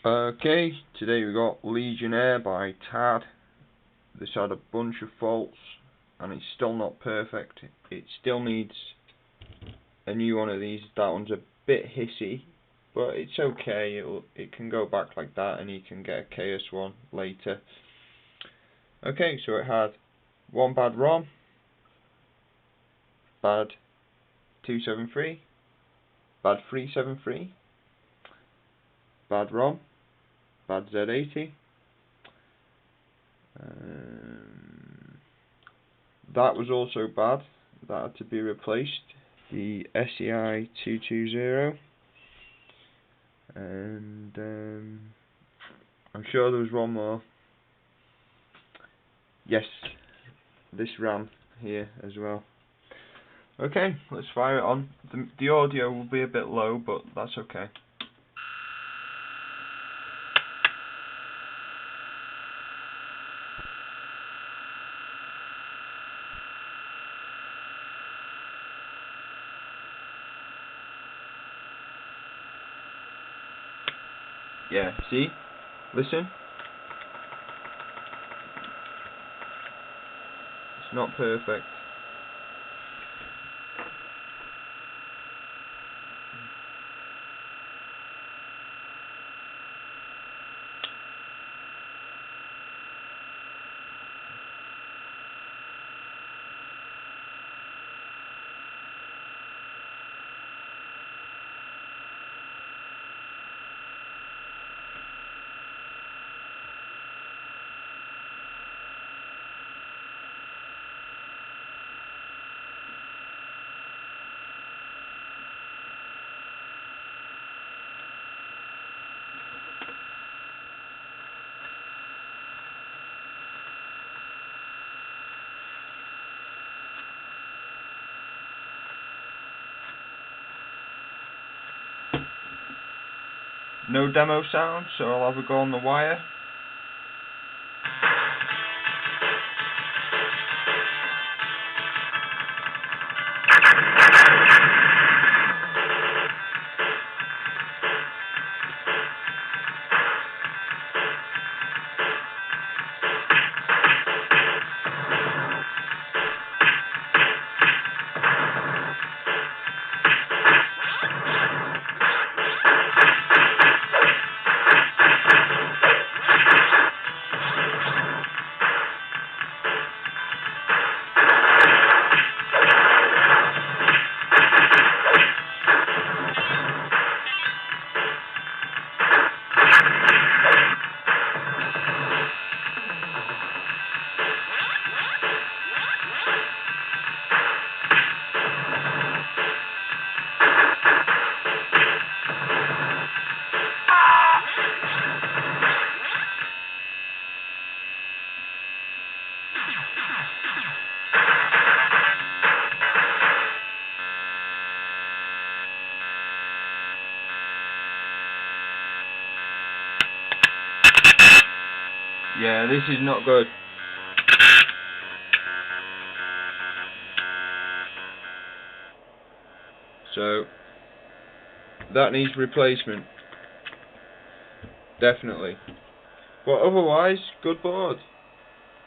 Okay, today we got Legionnaire by Tad. This had a bunch of faults and it's still not perfect. It still needs a new one of these. That one's a bit hissy, but it's okay. It can go back like that and you can get a KS one later. Okay, so it had one bad ROM, bad 273, bad 373, bad ROM, bad Z80. That was also bad. That had to be replaced. The SEI 220, and I'm sure there was one more. Yes, this RAM here as well. Okay, let's fire it on. The audio will be a bit low, but that's okay. Yeah, see? Listen. It's not perfect. No demo sound, so I'll have a go on the wire. Yeah, this is not good. So that needs replacement. Definitely. But otherwise, good board.